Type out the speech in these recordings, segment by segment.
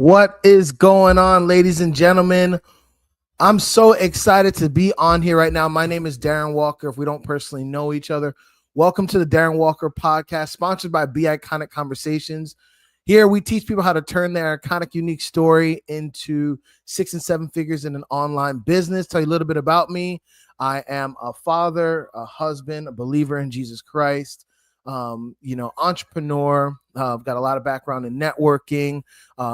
What is going on, ladies and gentlemen? I'm so excited to be on here right now. My name is Darren Walker. If we don't personally know each other, welcome to the Darren Walker Podcast, sponsored by BeICONIC Conversations. Here we teach people how to turn their iconic, unique story into 6 and 7 figures in an online business. Tell you a little bit about me. I am a father, a husband, a believer in Jesus Christ. Entrepreneur. I've got a lot of background in networking,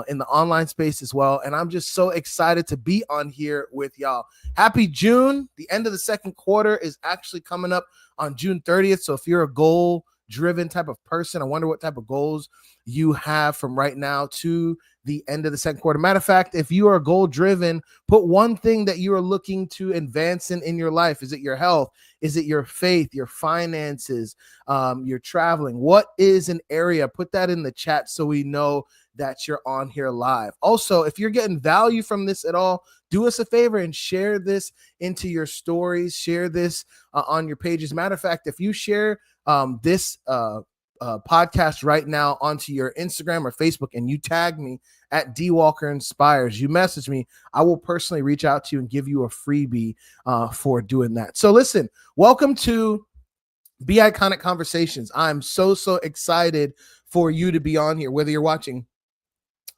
in the online space as well. And I'm just so excited to be on here with y'all. Happy June. The end of the second quarter is actually coming up on June 30th. So if you're a goal-driven type of person, I wonder what type of goals you have from right now to the end of the second quarter. Matter of fact, if you are goal-driven, put one thing that you are looking to advance in your life. Is it your health? Is it your faith, your finances, your traveling? What is an area? Put that in the chat so we know that you're on here live. Also, if you're getting value from this at all, do us a favor and share this into your stories. Share this on your pages. Matter of fact, if you share this podcast right now onto your Instagram or Facebook and you tag me at DWalkerInspires, you message me, I will personally reach out to you and give you a freebie for doing that. So listen, welcome to BeICONIC Conversations. I'm so excited for you to be on here, whether you're watching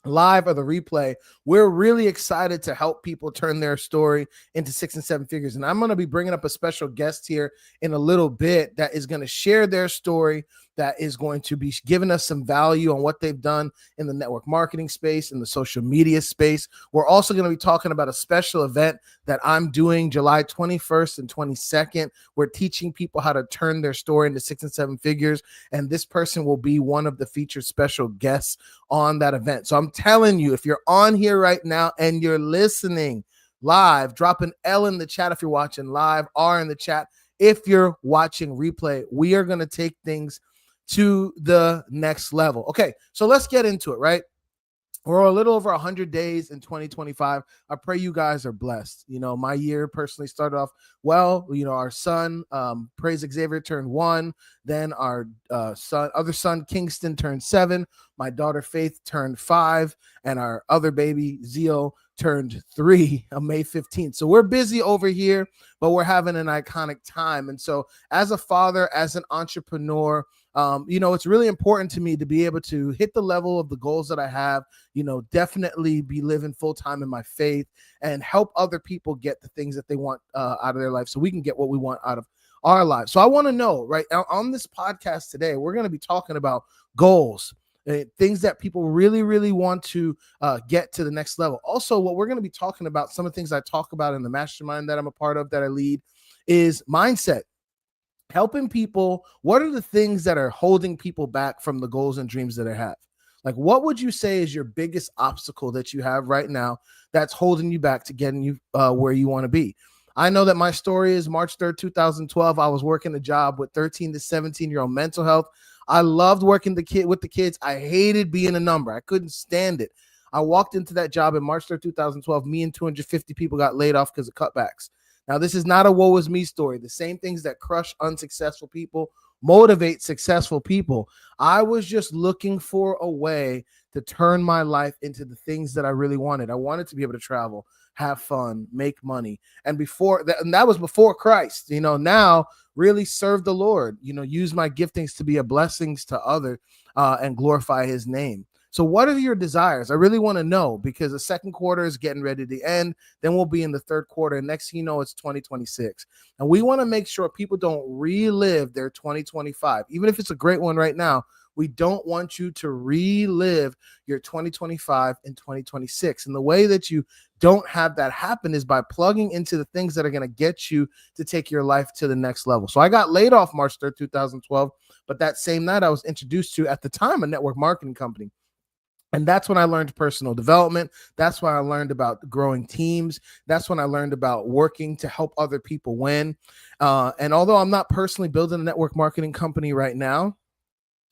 live or the replay. We're really excited to help people turn their story into 6 and 7 figures. And I'm going to be bringing up a special guest here in a little bit that is going to share their story, that is going to be giving us some value on what they've done in the network marketing space, in the social media space. We're also going to be talking about a special event that I'm doing July 21st and 22nd. We're teaching people how to turn their story into 6 and 7 figures. And this person will be one of the featured special guests on that event. So I'm telling you, if you're on here right now and you're listening live, drop an L in the chat if you're watching live, R in the chat if you're watching replay. We are going to take things to the next level. Okay, so let's get into it, right? We're a little over 100 days in 2025. I pray you guys are blessed. You know, my year personally started off well. You know, our son, Praise Xavier, turned 1. Then our other son, Kingston, turned 7. My daughter, Faith, turned 5. And our other baby, Zio, turned 3 on May 15th. So we're busy over here, but we're having an iconic time. And so as a father, as an entrepreneur, it's really important to me to be able to hit the level of the goals that I have, definitely be living full time in my faith and help other people get the things that they want out of their life so we can get what we want out of our lives. So I want to know, right, on this podcast today, we're going to be talking about goals, things that people really want to get to the next level. Also, what we're going to be talking about, some of the things I talk about in the mastermind that I'm a part of, that I lead, is mindset. Helping people. What are the things that are holding people back from the goals and dreams that they have? Like, what would you say is your biggest obstacle that you have right now that's holding you back to getting you where you want to be? I know that my story is March 3rd, 2012. I was working a job with 13 to 17-year-old mental health. I loved working with the kids. I hated being a number. I couldn't stand it. I walked into that job in March 3rd, 2012. Me and 250 people got laid off because of cutbacks. Now, this is not a woe is me story. The same things that crush unsuccessful people motivate successful people. I was just looking for a way to turn my life into the things that I really wanted. I wanted to be able to travel, have fun, make money. And that was before Christ, now really serve the Lord, use my giftings to be a blessings to others and glorify his name. So what are your desires? I really want to know, because the second quarter is getting ready to end. Then we'll be in the third quarter. And next thing you know, it's 2026. And we want to make sure people don't relive their 2025. Even if it's a great one right now, we don't want you to relive your 2025 and 2026. And the way that you don't have that happen is by plugging into the things that are going to get you to take your life to the next level. So I got laid off March 3rd, 2012. But that same night, I was introduced to, at the time, a network marketing company. And that's when I learned personal development. That's when I learned about growing teams. That's when I learned about working to help other people win. And although I'm not personally building a network marketing company right now,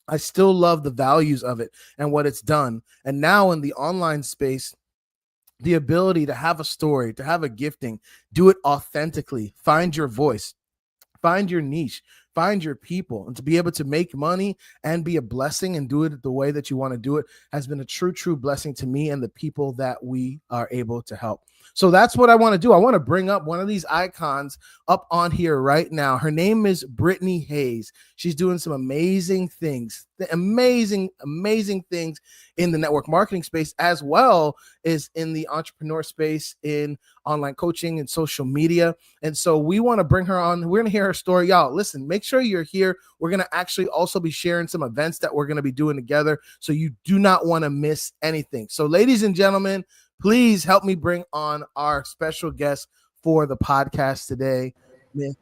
I still love the values of it and what it's done. And now in the online space, the ability to have a story, to have a gifting, do it authentically, find your voice, find your niche, find your people, and to be able to make money and be a blessing and do it the way that you want to do it has been a true blessing to me and the people that we are able to help. So that's what I want to do. I want to bring up one of these icons up on here right now. Her name is Brittani Hayes. She's doing some amazing things, amazing things in the network marketing space, as well as in the entrepreneur space, in online coaching and social media. And so we want to bring her on. We're going to hear her story. Y'all, listen, make sure you're here. We're going to actually also be sharing some events that we're going to be doing together. So you do not want to miss anything. So ladies and gentlemen, please help me bring on our special guest for the podcast today, Mrs.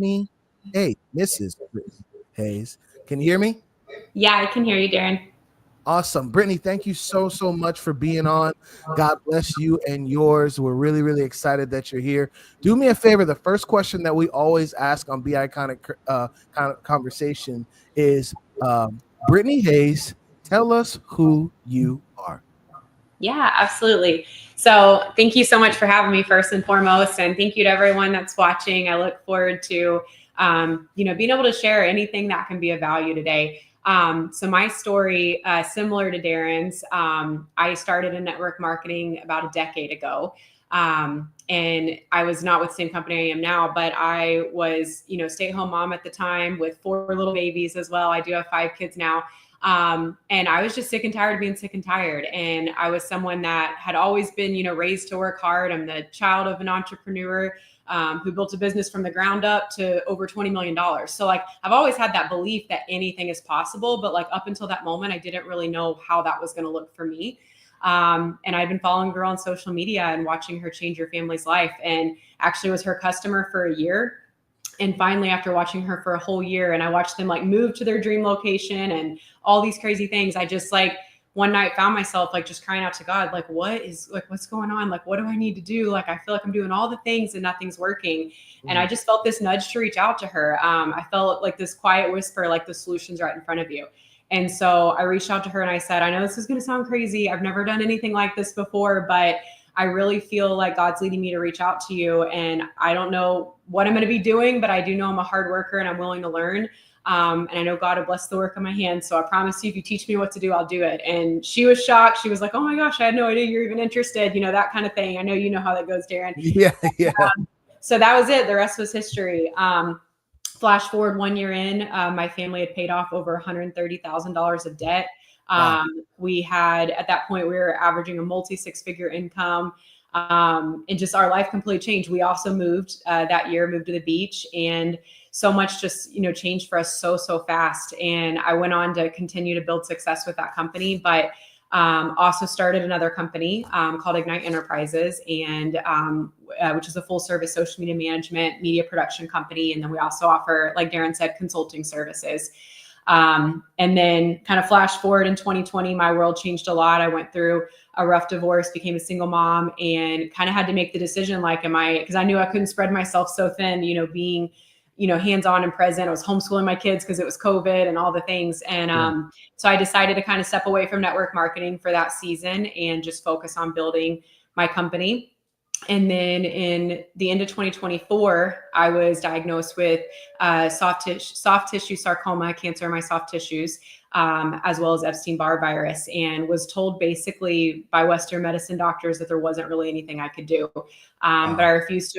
Brittani Hayes. Can you hear me? Yeah, I can hear you, Darren. Awesome. Brittani, thank you so much for being on. God bless you and yours. We're really excited that you're here. Do me a favor. The first question that we always ask on BeICONIC Conversation is, Brittani Hayes, tell us who you are. Yeah, absolutely. So thank you so much for having me first and foremost. And thank you to everyone that's watching. I look forward to, being able to share anything that can be of value today. So my story, similar to Darren's, I started in network marketing about a decade ago. And I was not with the same company I am now, but I was, stay-at-home mom at the time with 4 little babies as well. I do have 5 kids now. And I was just sick and tired of being sick and tired. And I was someone that had always been, raised to work hard. I'm the child of an entrepreneur, who built a business from the ground up to over $20 million. So like, I've always had that belief that anything is possible, but like up until that moment, I didn't really know how that was going to look for me. And I'd been following her on social media and watching her change her family's life, and actually was her customer for a year. And finally, after watching her for a whole year, and I watched them like move to their dream location and all these crazy things, I just like one night found myself like just crying out to God, like, what's going on? Like, what do I need to do? Like, I feel like I'm doing all the things and nothing's working. And I just felt this nudge to reach out to her. I felt like this quiet whisper, like the solution's right in front of you. And so I reached out to her and I said, I know this is going to sound crazy. I've never done anything like this before, but I really feel like God's leading me to reach out to you. And I don't know what I'm going to be doing, but I do know I'm a hard worker and I'm willing to learn. And I know God will bless the work of my hands. So I promise you, if you teach me what to do, I'll do it. And she was shocked. She was like, oh my gosh, I had no idea you're even interested. That kind of thing. I know you know how that goes, Darren. Yeah. So that was it. The rest was history. Flash forward 1 year in, my family had paid off over $130,000 of debt. Wow. We had, at that point, we were averaging a multi-6-figure income, and just our life completely changed. We also moved that year, moved to the beach, and so much just, changed for us so fast. And I went on to continue to build success with that company, but also started another company called Ignite Enterprises, and which is a full service social media management, media production company. And then we also offer, like Darren said, consulting services. And then kind of flash forward in 2020, my world changed a lot. I went through a rough divorce, became a single mom, and kind of had to make the decision, like, because I knew I couldn't spread myself so thin, being, hands-on and present. I was homeschooling my kids because it was COVID and all the things. And so I decided to kind of step away from network marketing for that season and just focus on building my company. And then in the end of 2024, I was diagnosed with soft tissue sarcoma, cancer in my soft tissues, as well as Epstein-Barr virus, and was told basically by Western medicine doctors that there wasn't really anything I could do. But I refused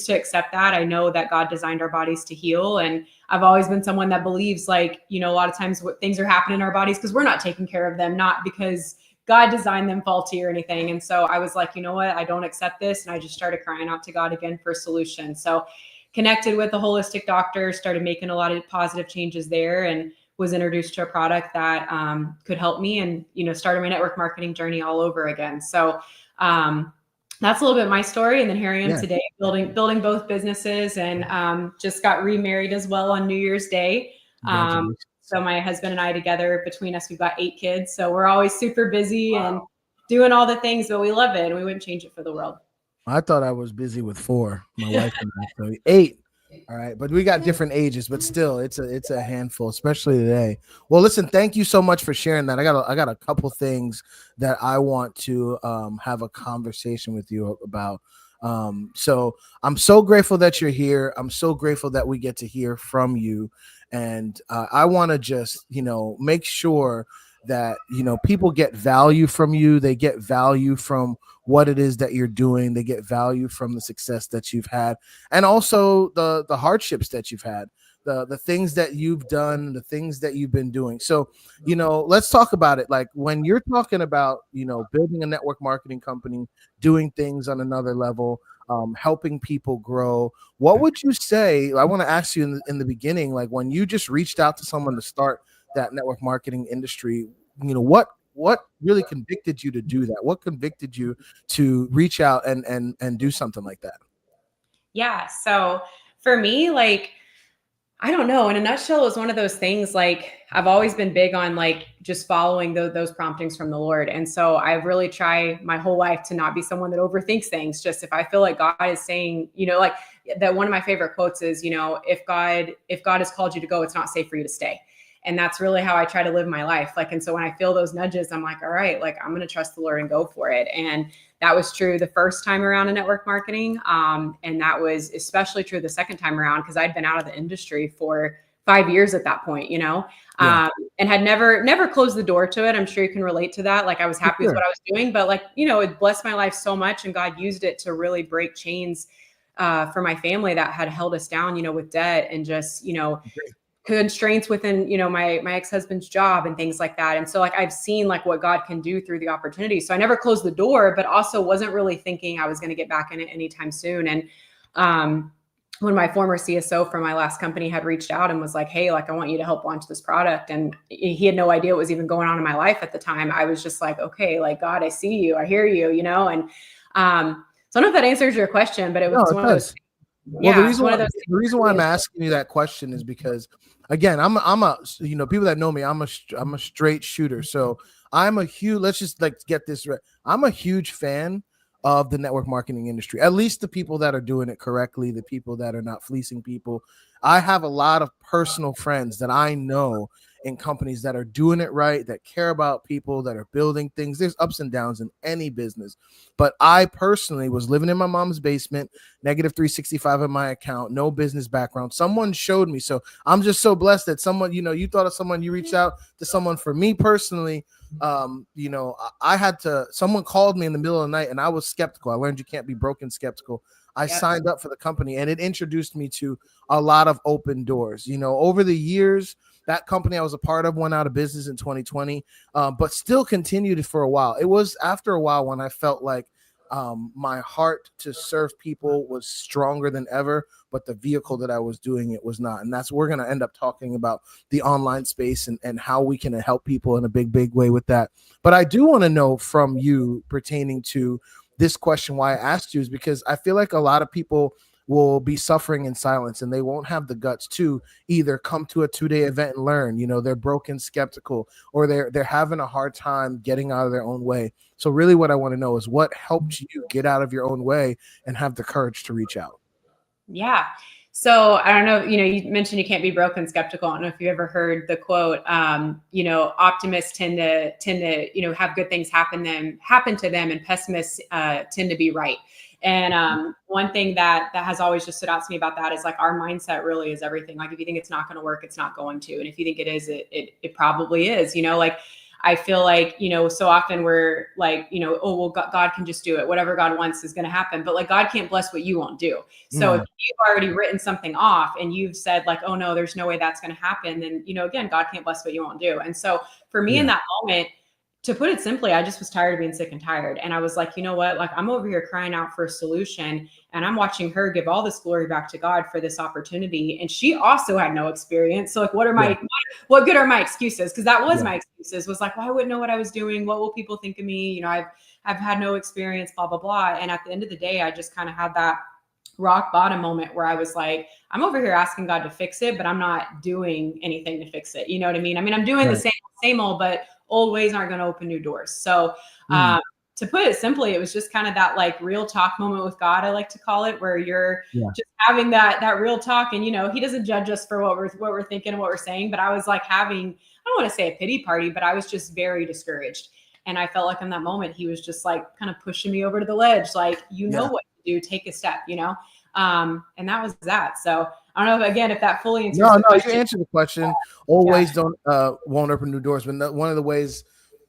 to accept that. I know that God designed our bodies to heal. And I've always been someone that believes, like, a lot of times what things are happening in our bodies because we're not taking care of them, not because God designed them faulty or anything. And so I was like, you know what, I don't accept this. And I just started crying out to God again for a solution. So connected with a holistic doctor, started making a lot of positive changes there, and was introduced to a product that could help me, and, started my network marketing journey all over again. So that's a little bit my story. And then here I am today building both businesses, and just got remarried as well on New Year's Day. So my husband and I together, between us, we've got 8 kids. So we're always super busy and doing all the things, but we love it and we wouldn't change it for the world. I thought I was busy with 4, my wife and I, so 8. All right. But we got different ages, but still it's a handful, especially today. Well, listen, thank you so much for sharing that. I got a couple things that I want to have a conversation with you about. So I'm so grateful that you're here. I'm so grateful that we get to hear from you. And I want to just, make sure that, people get value from you. They get value from what it is that you're doing. They get value from the success that you've had, and also the hardships that you've had, the things that you've done, the things that you've been doing. So, let's talk about it. Like when you're talking about, building a network marketing company, doing things on another level, helping people grow. What would you say? I want to ask you in the beginning, like when you just reached out to someone to start that network marketing industry, what really convicted you to do that? What convicted you to reach out and do something like that? Yeah. So for me, like, I don't know. In a nutshell, it was one of those things, like I've always been big on like just following those promptings from the Lord. And so I really try my whole life to not be someone that overthinks things. Just if I feel like God is saying, like that, one of my favorite quotes is, if God has called you to go, it's not safe for you to stay. And that's really how I try to live my life. Like, and so when I feel those nudges, I'm like, all right, like I'm going to trust the Lord and go for it. And that was true the first time around in network marketing. And that was especially true the second time around, because I'd been out of the industry for 5 years at that point, and had never closed the door to it. I'm sure you can relate to that. Like I was happy with what I was doing, but like, it blessed my life so much, and God used it to really break chains for my family that had held us down, with debt and just, constraints within, my ex-husband's job and things like that. And so like, I've seen like what God can do through the opportunity. So I never closed the door, but also wasn't really thinking I was going to get back in it anytime soon. And, when my former CSO from my last company had reached out and was like, hey, like, I want you to help launch this product. And he had no idea what was even going on in my life at the time. I was just like, okay, like, God, I see you, I hear you, and, so I don't know if that answers your question, but it was one of those. Well, the reason why I'm asking you that question is because, again, I'm a people that know me, I'm a straight shooter. So let's just like get this right. I'm a huge fan of the network marketing industry, at least the people that are doing it correctly, the people that are not fleecing people. I have a lot of personal friends that I know in companies that are doing it right, that care about people, that are building things. There's ups and downs in any business. But I personally was living in my mom's basement, negative 365 in my account, no business background. Someone showed me. So I'm just so blessed that someone, you thought of someone, you reached out to someone. For me personally, someone called me in the middle of the night and I was skeptical. I learned you can't be broken skeptical. I signed up for the company and it introduced me to a lot of open doors. Over the years, that company I was a part of went out of business in 2020, but still continued for a while. It was after a while when I felt like my heart to serve people was stronger than ever, but the vehicle that I was doing it was not. And we're going to end up talking about the online space and how we can help people in a big way with that. But I do want to know from you pertaining to this question, why I asked you, is because I feel like a lot of people will be suffering in silence and they won't have the guts to either come to a 2-day event and learn. They're broken, skeptical, or they're having a hard time getting out of their own way. So really what I want to know is what helped you get out of your own way and have the courage to reach out. Yeah. So I don't know, you mentioned you can't be broken, skeptical. I don't know if you ever heard the quote, optimists tend to, have good things happen to them, and pessimists tend to be right. And one thing that has always just stood out to me about that is like our mindset really is everything. Like if you think it's not going to work, it's not going to. And if you think it is, it probably is, like I feel like, so often we're like, oh, well, God can just do it. Whatever God wants is going to happen. But like, God can't bless what you won't do. So if you've already written something off and you've said like, oh no, there's no way that's going to happen. Then, again, God can't bless what you won't do. And so for me in that moment, to put it simply, I just was tired of being sick and tired. And I was like, you know what, like I'm over here crying out for a solution and I'm watching her give all this glory back to God for this opportunity. And she also had no experience. So like, what good are my excuses? Cause that was my excuses, was like, well, I wouldn't know what I was doing. What will people think of me? I've had no experience, blah, blah, blah. And at the end of the day, I just kind of had that rock bottom moment where I was like, I'm over here asking God to fix it, but I'm not doing anything to fix it. You know what I mean? I'm doing the same old, but old ways aren't going to open new doors. So to put it simply, it was just kind of that like real talk moment with God, I like to call it, where you're just having that real talk. And, he doesn't judge us for what we're thinking and what we're saying. But I was like having, I don't want to say a pity party, but I was just very discouraged. And I felt like in that moment, he was just like kind of pushing me over to the ledge. Like, what to do, take a step, and that was that. So I don't know if that fully answers No, the question. you answered the question. Always won't open new doors, but one of the ways,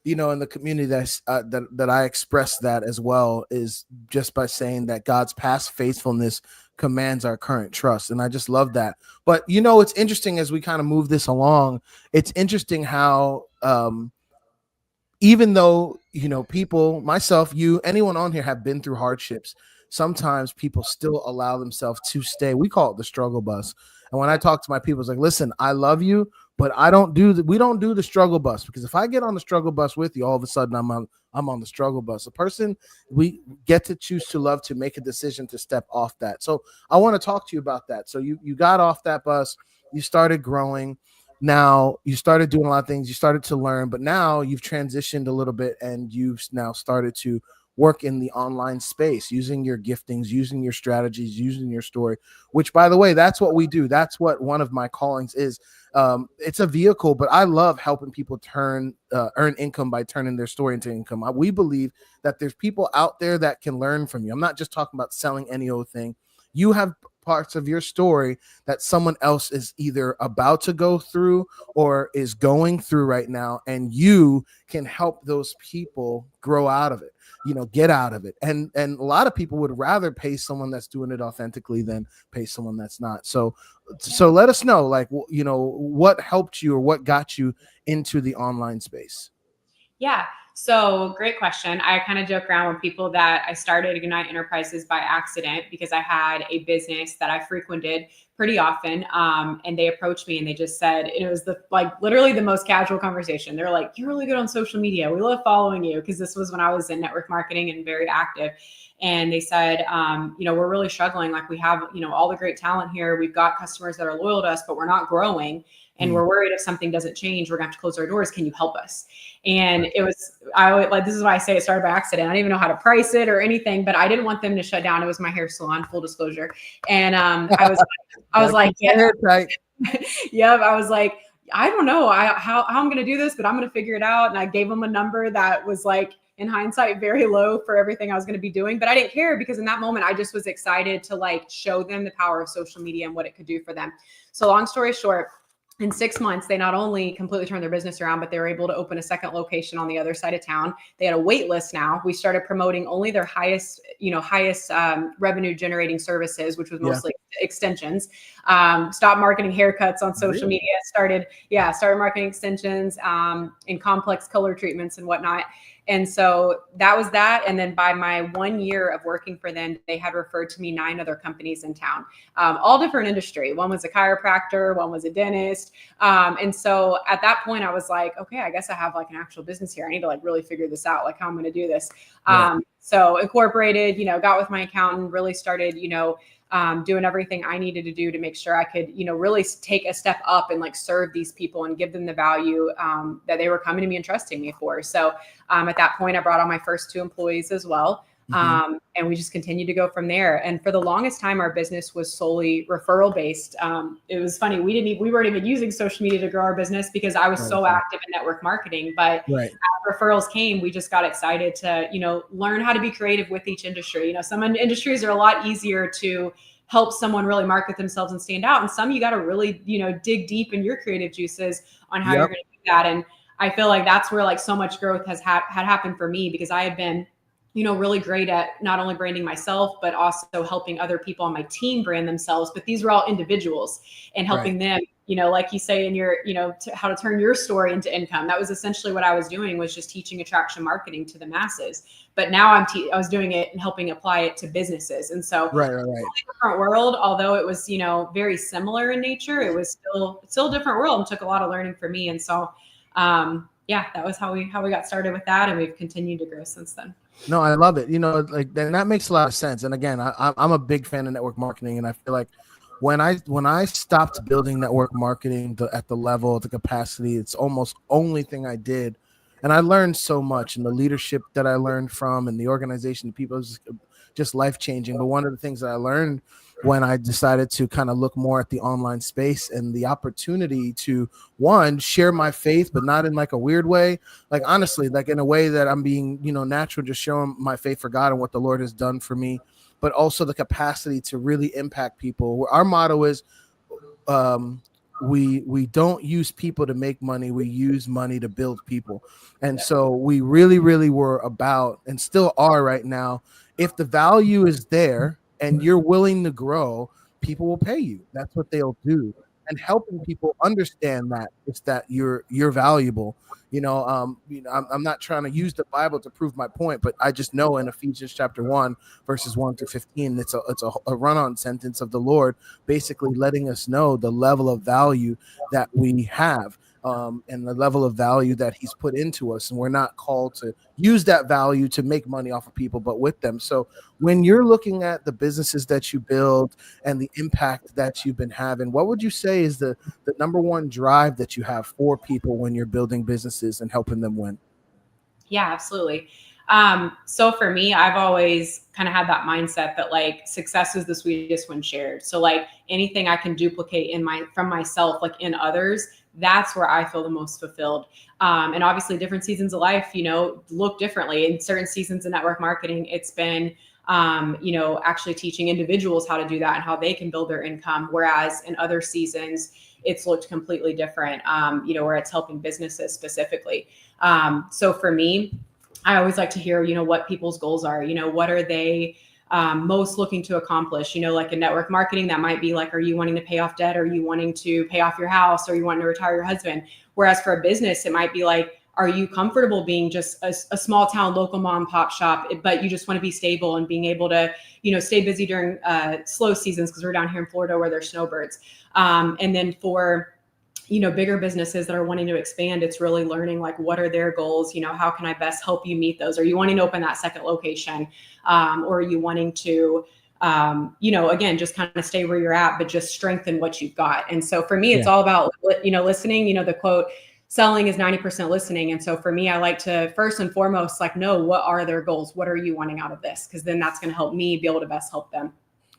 in the community that I express that as well is just by saying that God's past faithfulness commands our current trust. And I just love that. But, it's interesting as we kind of move this along, it's interesting how, even though, people, myself, you, anyone on here have been through hardships, sometimes people still allow themselves to stay. We call it the struggle bus. And when I talk to my people, it's like, listen, I love you, but we don't do the struggle bus, because if I get on the struggle bus with you, all of a sudden I'm on the struggle bus. A person, we get to choose to love, to make a decision to step off that. So I want to talk to you about that. So you got off that bus, you started growing. Now you started doing a lot of things, you started to learn, but now you've transitioned a little bit and you've now started to work in the online space, using your giftings, using your strategies, using your story, which, by the way, that's what we do. That's what one of my callings is. It's a vehicle, but I love helping people earn income by turning their story into income. We believe that there's people out there that can learn from you. I'm not just talking about selling any old thing. You have parts of your story that someone else is either about to go through or is going through right now, and you can help those people grow out of it, get out of it. And a lot of people would rather pay someone that's doing it authentically than pay someone that's not. So let us know, what helped you or what got you into the online space. Yeah. So great question. I kind of joke around with people that I started Ignite Enterprises by accident because I had a business that I frequented pretty often. And they approached me and they just said, it was literally the most casual conversation. They're like, "You're really good on social media. We love following you." Because this was when I was in network marketing and very active. And they said, we're really struggling. Like, we have, all the great talent here. We've got customers that are loyal to us, but we're not growing. And we're worried if something doesn't change, we're gonna have to close our doors. Can you help us? And this is why I say it started by accident. I didn't even know how to price it or anything, but I didn't want them to shut down. It was my hair salon, full disclosure. And I was like, yeah, yep. I was like, I don't know how I'm going to do this, but I'm going to figure it out. And I gave them a number that was, like, in hindsight, very low for everything I was going to be doing, but I didn't care, because in that moment, I just was excited to show them the power of social media and what it could do for them. So long story short, in 6 months, they not only completely turned their business around, but they were able to open a second location on the other side of town. They had a wait list now. We started promoting only their highest revenue generating services, which was mostly extensions. Stopped marketing haircuts on social media. Started marketing extensions and complex color treatments and whatnot. And so that was that. And then by my 1 year of working for them, they had referred to me 9 other companies in town, all different industry. One was a chiropractor, one was a dentist. And so at that point I was like, okay, I guess I have an actual business here. I need to really figure this out, how I'm going to do this. So incorporated, got with my accountant, really started, doing everything I needed to do to make sure I could, really take a step up and serve these people and give them the value that they were coming to me and trusting me for. So at that point, I brought on my first 2 employees as well. And we just continued to go from there. And for the longest time, our business was solely referral based. It was funny. We weren't even using social media to grow our business because I was so active in network marketing, but as referrals came, we just got excited to, learn how to be creative with each industry. Some industries are a lot easier to help someone really market themselves and stand out. And some, you got to really, dig deep in your creative juices on how you're going to do that. And I feel like that's where so much growth had happened for me, because I had been, really great at not only branding myself, but also helping other people on my team brand themselves. But these were all individuals, and helping them, like you say in your, how to turn your story into income. That was essentially what I was doing, was just teaching attraction marketing to the masses. But now I was doing it and helping apply it to businesses. And so right. It's a different world, although it was, very similar in nature, it was still a different world, and took a lot of learning for me. And so, that was how we got started with that. And we've continued to grow since then. No, I love it. And that makes a lot of sense. And again, I'm a big fan of network marketing, and I feel like when I stopped building network marketing at the level, the capacity, it's almost only thing I did. And I learned so much, and the leadership that I learned from, and the organization, the people, was just life-changing. But one of the things that I learned when I decided to kind of look more at the online space and the opportunity to, one, share my faith, but not in a weird way, honestly, in a way that I'm being, natural, just showing my faith for God and what the Lord has done for me but also the capacity to really impact people. Our motto is, we don't use people to make money. We use money to build people. And so we really, really were about, and still are right now, if the value is there and you're willing to grow, people will pay you. That's what they'll do. And helping people understand that it's that you're valuable. I'm not trying to use the Bible to prove my point, but I just know in Ephesians chapter 1, verses 1 to 15, it's a run-on sentence of the Lord, basically letting us know the level of value that we have. And the level of value that he's put into us. And we're not called to use that value to make money off of people, but with them. So when you're looking at the businesses that you build and the impact that you've been having, what would you say is the number one drive that you have for people when you're building businesses and helping them win? Yeah, absolutely. So for me, I've always kind of had that mindset that like success is the sweetest when shared. So like anything I can duplicate from myself, like in others, that's where I feel the most fulfilled. And obviously different seasons of life, look differently. In certain seasons of network marketing, it's been, actually teaching individuals how to do that and how they can build their income. Whereas in other seasons, it's looked completely different, where it's helping businesses specifically. So for me, I always like to hear, what people's goals are, what are they most looking to accomplish, like in network marketing, that might be like, are you wanting to pay off debt? Are you wanting to pay off your house? Or are you wanting to retire your husband? Whereas for a business, it might be like, are you comfortable being just a small town, local mom and pop shop, but you just want to be stable and being able to, stay busy during slow seasons, because we're down here in Florida where there's snowbirds. And then for bigger businesses that are wanting to expand, it's really learning like, what are their goals? How can I best help you meet those? Are you wanting to open that second location? Or are you wanting to, again, just kind of stay where you're at, but just strengthen what you've got? And so for me, it's all about, listening, the quote, selling is 90% listening. And so for me, I like to first and foremost, like, know what are their goals? What are you wanting out of this? Because then that's going to help me be able to best help them.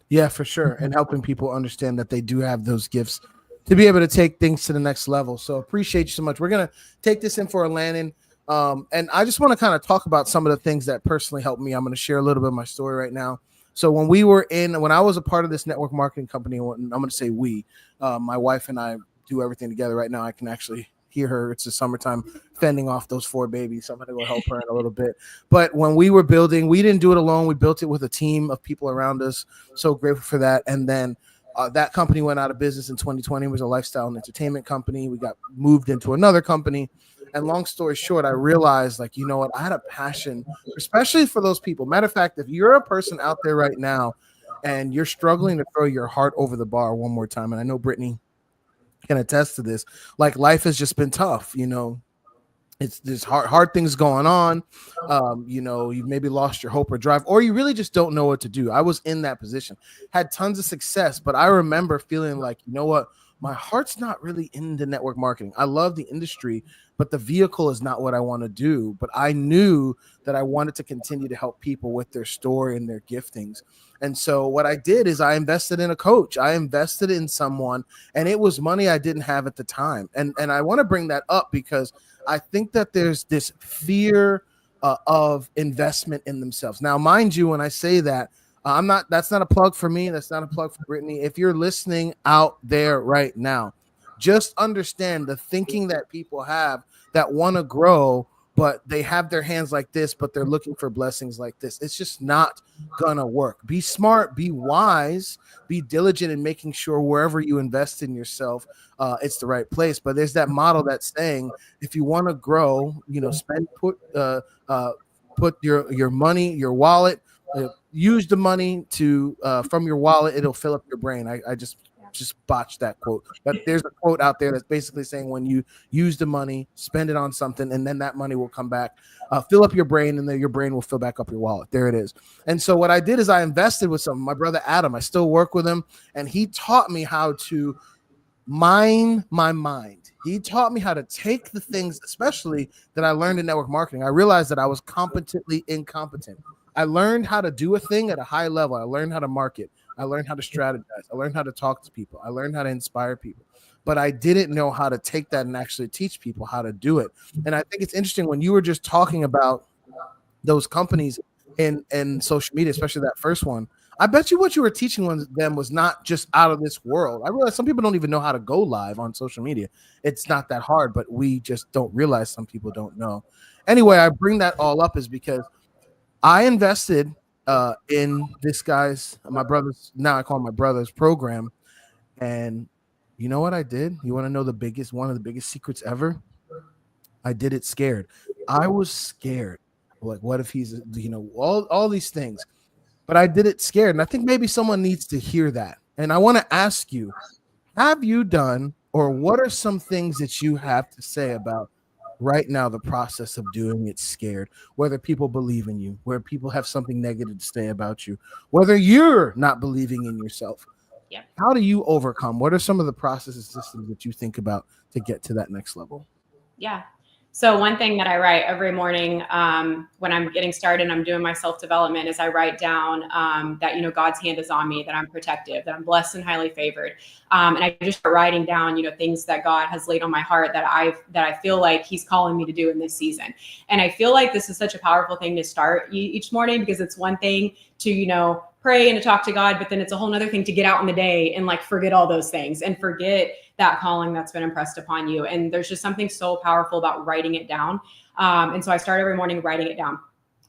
Yeah, for sure. And helping people understand that they do have those gifts to be able to take things to the next level. So appreciate you so much. We're going to take this in for a landing. And I just want to kind of talk about some of the things that personally helped me. I'm going to share a little bit of my story right now. So when I was a part of this network marketing company, I'm going to say my wife and I do everything together right now. I can actually hear her. It's the summertime fending off those 4 babies. So I'm going to go help her in a little bit. But when we were building, we didn't do it alone. We built it with a team of people around us. So grateful for that. And then that company went out of business in 2020. It was a lifestyle and entertainment company. We got moved into another company. And long story short, I realized, like, you know what? I had a passion, especially for those people. Matter of fact, if you're a person out there right now and you're struggling to throw your heart over the bar one more time, and I know Brittani can attest to this, like, life has just been tough. It's there's hard things going on. You've maybe lost your hope or drive, or you really just don't know what to do. I was in that position, had tons of success, but I remember feeling like, you know what? My heart's not really into network marketing. I love the industry, but the vehicle is not what I want to do. But I knew that I wanted to continue to help people with their story and their giftings. And so what I did is I invested in a coach. I invested in someone, and it was money I didn't have at the time. And I want to bring that up because I think that there's this fear of investment in themselves. Now, mind you, when I say that, that's not a plug for me. That's not a plug for Brittani. If you're listening out there right now, just understand the thinking that people have that want to grow, but they have their hands like this, but they're looking for blessings like this. It's just not gonna work. Be smart, be wise, be diligent in making sure wherever you invest in yourself, it's the right place. But there's that model that's saying, if you want to grow, put your money, your wallet, use the money to from your wallet. It'll fill up your brain. I just botched that quote, but there's a quote out there that's basically saying, when you use the money, spend it on something, and then that money will come back, fill up your brain, and then your brain will fill back up your wallet. There it is. And so what I did is I invested with my brother Adam. I still work with him, and he taught me how to mine my mind. He taught me how to take the things, especially that I learned in network marketing. I realized that I was competently incompetent. I learned how to do a thing at a high level. I learned how to market. I learned how to strategize. I learned how to talk to people. I learned how to inspire people. But I didn't know how to take that and actually teach people how to do it. And I think it's interesting when you were just talking about those companies in social media, especially that first one. I bet you what you were teaching them was not just out of this world. I realize some people don't even know how to go live on social media. It's not that hard, but we just don't realize some people don't know. Anyway, I bring that all up is because I invested in this my brother's, now I call him my brother's program. And you know what I did? You want to know one of the biggest secrets ever? I did it scared. I was scared. Like, what if he's, all these things. But I did it scared. And I think maybe someone needs to hear that. And I want to ask you, have you done, or what are some things that you have to say about right now the process of doing it scared, whether people believe in you, where people have something negative to say about you, whether you're not believing in yourself? Yep. How do you overcome? What are some of the processes, systems that you think about to get to that next level? Yeah. So one thing that I write every morning when I'm getting started and I'm doing my self-development is I write down that, God's hand is on me, that I'm protective, that I'm blessed and highly favored. And I just start writing down, things that God has laid on my heart that I feel like he's calling me to do in this season. And I feel like this is such a powerful thing to start each morning, because it's one thing to, pray and to talk to God, but then it's a whole nother thing to get out in the day and forget all those things and forget that calling that's been impressed upon you. And there's just something so powerful about writing it down. And so I start every morning writing it down.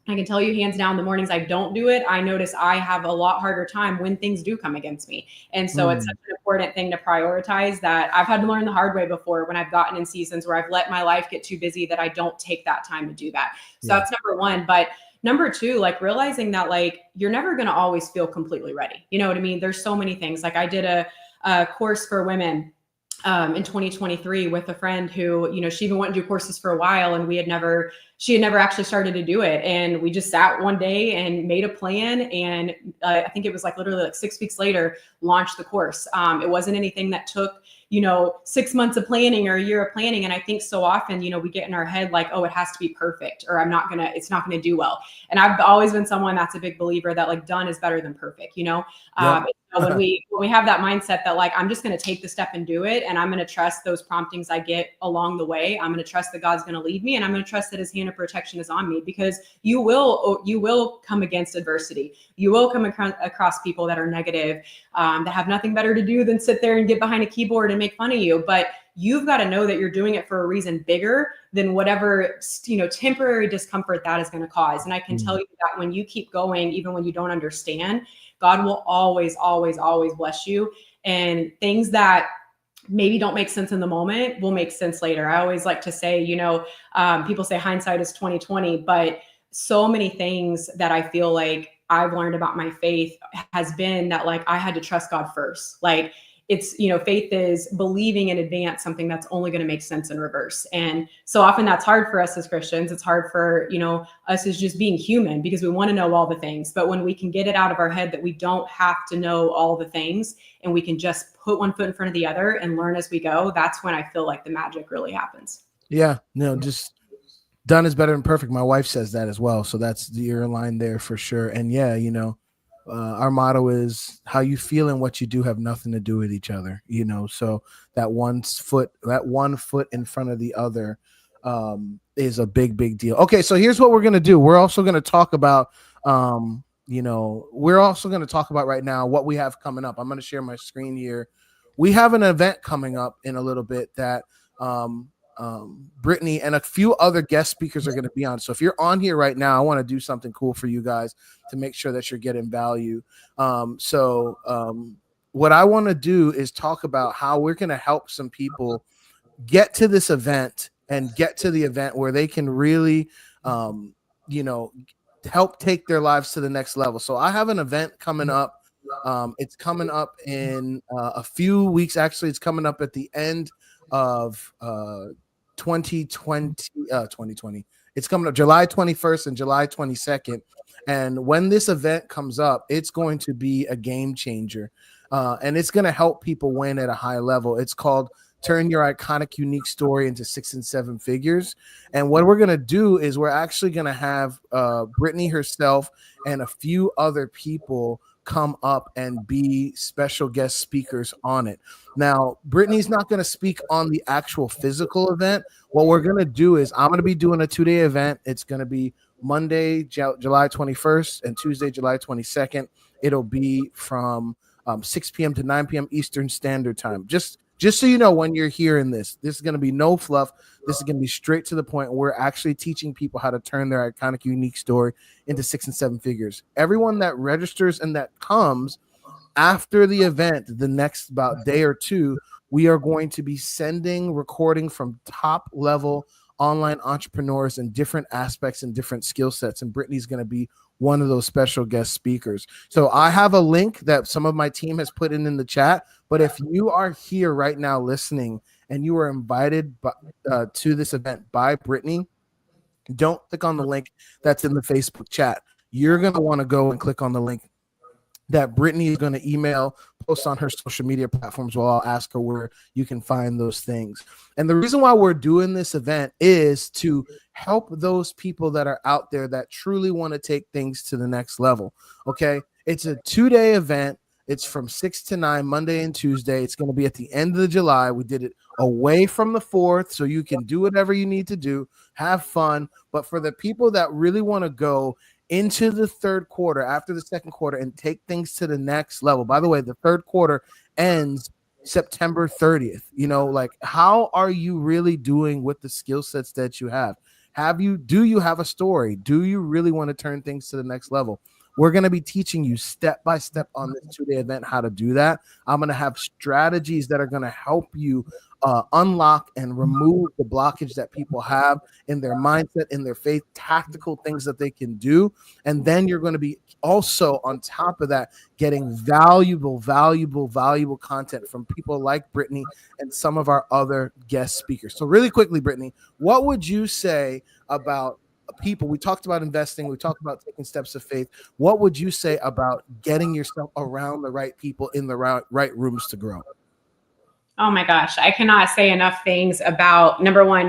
I can tell you hands down, the mornings I don't do it, I notice I have a lot harder time when things do come against me. And so it's such an important thing to prioritize that I've had to learn the hard way before, when I've gotten in seasons where I've let my life get too busy that I don't take that time to do that. So that's number one. But number two, realizing that you're never going to always feel completely ready. You know what I mean? There's so many things. I did a course for women in 2023 with a friend who, she even went and do courses for a while, and she had never actually started to do it. And we just sat one day and made a plan. And I think it was literally 6 weeks later, launched the course. It wasn't anything that took 6 months of planning or a year of planning. And I think so often, we get in our head oh, it has to be perfect, or it's not going to do well. And I've always been someone that's a big believer that done is better than perfect, Yep. When we have that mindset that I'm just going to take the step and do it, and I'm going to trust those promptings I get along the way. I'm going to trust that God's going to lead me, and I'm going to trust that his hand of protection is on me, because you will come against adversity. You will come across people that are negative, that have nothing better to do than sit there and get behind a keyboard and make fun of you. But you've got to know that you're doing it for a reason bigger than whatever, temporary discomfort that is going to cause. And I can tell you that when you keep going, even when you don't understand, God will always, always, always bless you. And things that maybe don't make sense in the moment will make sense later. I always like to say, people say hindsight is 20/20, but so many things that I feel like I've learned about my faith has been that I had to trust God first. It's, faith is believing in advance something that's only going to make sense in reverse. And so often that's hard for us as Christians. It's hard for, us as just being human, because we want to know all the things. But when we can get it out of our head that we don't have to know all the things, and we can just put one foot in front of the other and learn as we go, that's when I feel like the magic really happens. Yeah, just done is better than perfect. My wife says that as well. So that's your line there for sure. And yeah, our motto is how you feel and what you do have nothing to do with each other, so that one foot in front of the other is a big, big deal. Okay. So here's what we're going to do. We're also going to talk about, right now what we have coming up. I'm going to share my screen here. We have an event coming up in a little bit that, Brittani and a few other guest speakers are going to be on. So if you're on here right now, I want to do something cool for you guys to make sure that you're getting value. What I want to do is talk about how we're going to help some people get to this event and get to the event where they can really, help take their lives to the next level. So I have an event coming up. It's coming up in a few weeks. Actually, it's coming up at the end of 2020. It's coming up July 21st and July 22nd. And when this event comes up, it's going to be a game changer. And it's going to help people win at a high level. It's called Turn Your Iconic Unique Story into 6 and 7 Figures. And what we're going to do is we're actually going to have Brittani herself and a few other people come up and be special guest speakers on it. Now, Brittani's not going to speak on the actual physical event. What we're going to do is I'm going to be doing a 2-day event. It's going to be Monday, July 21st and Tuesday, July 22nd. It'll be from 6 p.m. to 9 p.m. Eastern Standard Time. Just so you know, when you're hearing this is going to be no fluff. This is going to be straight to the point. We're actually teaching people how to turn their iconic, unique story into 6 and 7 figures. Everyone that registers and that comes after the event, the next about day or two, we are going to be sending recording from top level online entrepreneurs in different aspects and different skill sets. And Brittani's going to be one of those special guest speakers. So I have a link that some of my team has put in the chat. But if you are here right now listening and you are invited to this event by Brittani, don't click on the link that's in the Facebook chat. You're going to want to go and click on the link that Brittani is going to email, post on her social media platforms. Well, I'll ask her where you can find those things. And the reason why we're doing this event is to help those people that are out there that truly want to take things to the next level. Okay. It's a 2-day event. It's from 6 to 9, Monday and Tuesday. It's going to be at the end of July. We did it away from the 4th, so you can do whatever you need to do, have fun. But for the people that really want to go into the third quarter, after the second quarter, and take things to the next level. By the way, the third quarter ends September 30th. You know, like, how are you really doing with the skill sets that you have? Do you have a story? Do you really want to turn things to the next level? We're going to be teaching you step by step on this 2-day event how to do that. I'm going to have strategies that are going to help you unlock and remove the blockage that people have in their mindset, in their faith, tactical things that they can do. And then you're going to be also, on top of that, getting valuable content from people like Brittani and some of our other guest speakers. So really quickly, Brittani, what would you say about people? We talked about investing. We talked about taking steps of faith. What would you say about getting yourself around the right people in the right rooms to grow? Oh my gosh, I cannot say enough things about, number one,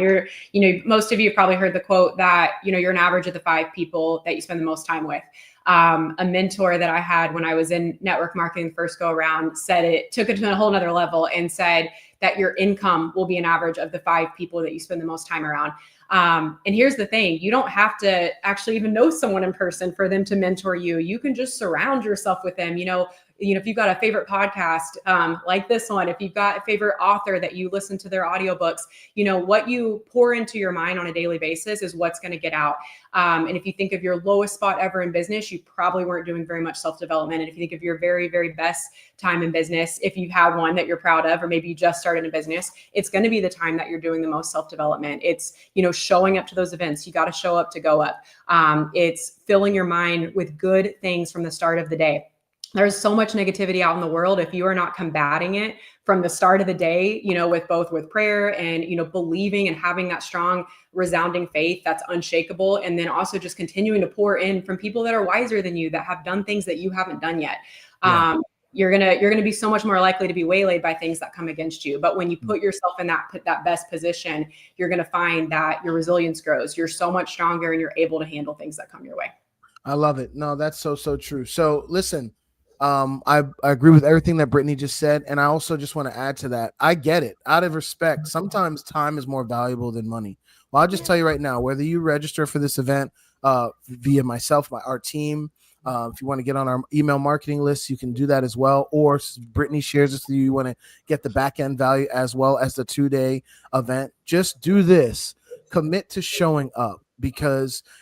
most of you have probably heard the quote that, you're an average of the 5 people that you spend the most time with. A mentor that I had when I was in network marketing first go around took it to a whole nother level and said that your income will be an average of the 5 people that you spend the most time around. And here's the thing, you don't have to actually even know someone in person for them to mentor you. You can just surround yourself with them. If you've got a favorite podcast like this one, if you've got a favorite author that you listen to their audiobooks, what you pour into your mind on a daily basis is what's going to get out. And if you think of your lowest spot ever in business, you probably weren't doing very much self-development. And if you think of your very, very best time in business, if you have one that you're proud of, or maybe you just started a business, it's going to be the time that you're doing the most self-development. It's, showing up to those events. You got to show up to go up. It's filling your mind with good things from the start of the day. There's so much negativity out in the world. If you are not combating it from the start of the day, with prayer and, believing and having that strong, resounding faith that's unshakable. And then also just continuing to pour in from people that are wiser than you, that have done things that you haven't done yet. Yeah. You're gonna be so much more likely to be waylaid by things that come against you. But when you put yourself in that best position, you're gonna find that your resilience grows. You're so much stronger and you're able to handle things that come your way. I love it. No, that's so true. So listen, I agree with everything that Brittani just said. And I also just want to add to that. I get it. Out of respect, sometimes time is more valuable than money. Well, I'll just tell you right now, whether you register for this event via myself, our team, if you want to get on our email marketing list, you can do that as well. Or Brittani shares this with you, you want to get the back end value as well as the 2-day event. Just do this. Commit to showing up,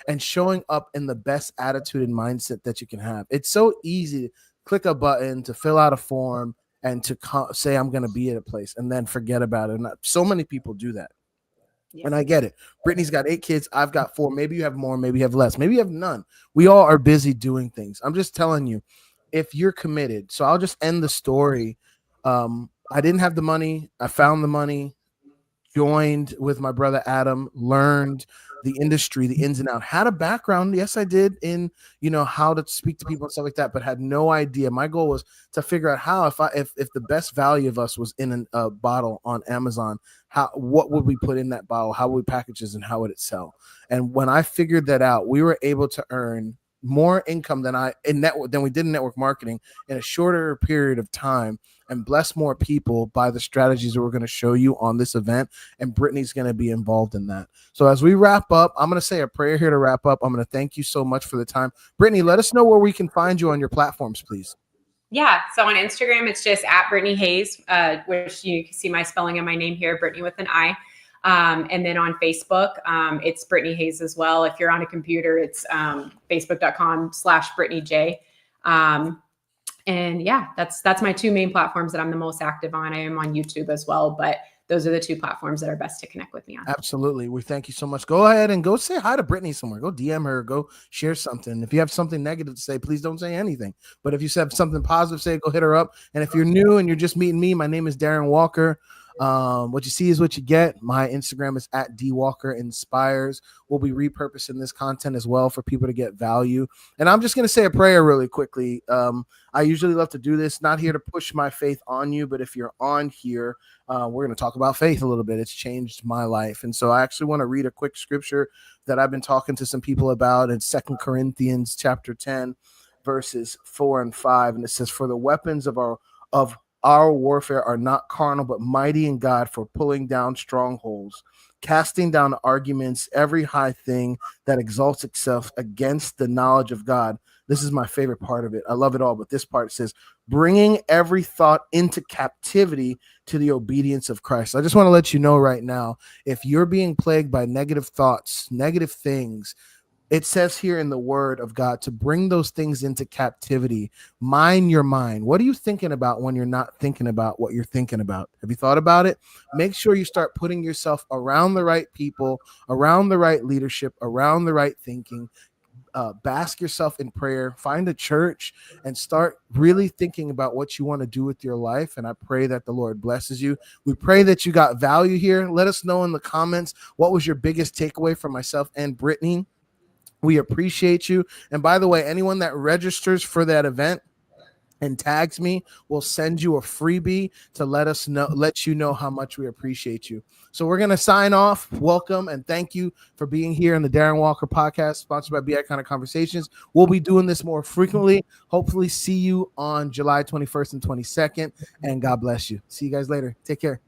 and showing up in the best attitude and mindset that you can have. It's so easy to click a button, to fill out a form, and to say, I'm going to be at a place, and then forget about it. And so many people do that. Yeah. And I get it. Brittani's got 8 kids. I've got 4. Maybe you have more. Maybe you have less. Maybe you have none. We all are busy doing things. I'm just telling you, if you're committed. So I'll just end the story. I didn't have the money. I found the money, joined with my brother Adam, learned the industry, the ins and outs, had a background. Yes, I did in, how to speak to people and stuff like that, but had no idea. My goal was to figure out how, if the best value of us was in a bottle on Amazon, what would we put in that bottle? How would we package this and how would it sell? And when I figured that out, we were able to earn more income than we did in network marketing in a shorter period of time and bless more people by the strategies that we're going to show you on this event. And Brittani's going to be involved in that. So as we wrap up, I'm going to say a prayer here to wrap up. I'm going to thank you so much for the time. Brittani, let us know where we can find you on your platforms, please. Yeah. So on Instagram, it's just at Brittani Hayes, which you can see my spelling of my name here, Brittani with an I. And then on Facebook, it's Brittani Hayes as well. If you're on a computer, it's facebook.com/BrittaniJ. And yeah, that's my two main platforms that I'm the most active on. I am on YouTube as well, but those are the two platforms that are best to connect with me on. Absolutely. We thank you so much. Go ahead and go say hi to Brittani somewhere. Go DM her, go share something. If you have something negative to say, please don't say anything. But if you have something positive to say, go hit her up. And if you're new and you're just meeting me, my name is Darren Walker. What you see is what you get. My Instagram is at DWalkerInspires. We'll be repurposing this content as well for people to get value. And I'm just going to say a prayer really quickly. I usually love to do this, not here to push my faith on you, but if you're on here, we're going to talk about faith a little bit. It's changed my life. And so I actually want to read a quick scripture that I've been talking to some people about in 2 Corinthians chapter 10, verses 4 and 5. And it says, for the weapons of our warfare are not carnal, but mighty in God for pulling down strongholds, casting down arguments, every high thing that exalts itself against the knowledge of God. This is my favorite part of it. I love it all, but this part says, bringing every thought into captivity to the obedience of Christ. I just want to let you know right now, if you're being plagued by negative thoughts, negative things, it says here in the word of God to bring those things into captivity. Mind your mind. What are you thinking about when you're not thinking about what you're thinking about? Have you thought about it? Make sure you start putting yourself around the right people, around the right leadership, around the right thinking. Bask yourself in prayer, find a church, and start really thinking about what you want to do with your life. And I pray that the Lord blesses you. We pray that you got value here. Let us know in the comments, what was your biggest takeaway from myself and Brittani? We appreciate you. And by the way, anyone that registers for that event and tags me, will send you a freebie to let you know how much we appreciate you. So we're going to sign off. Welcome and thank you for being here on the Darren Walker podcast, sponsored by BeICONIC Conversations. We'll be doing this more frequently. Hopefully see you on July 21st and 22nd. And God bless you. See you guys later. Take care.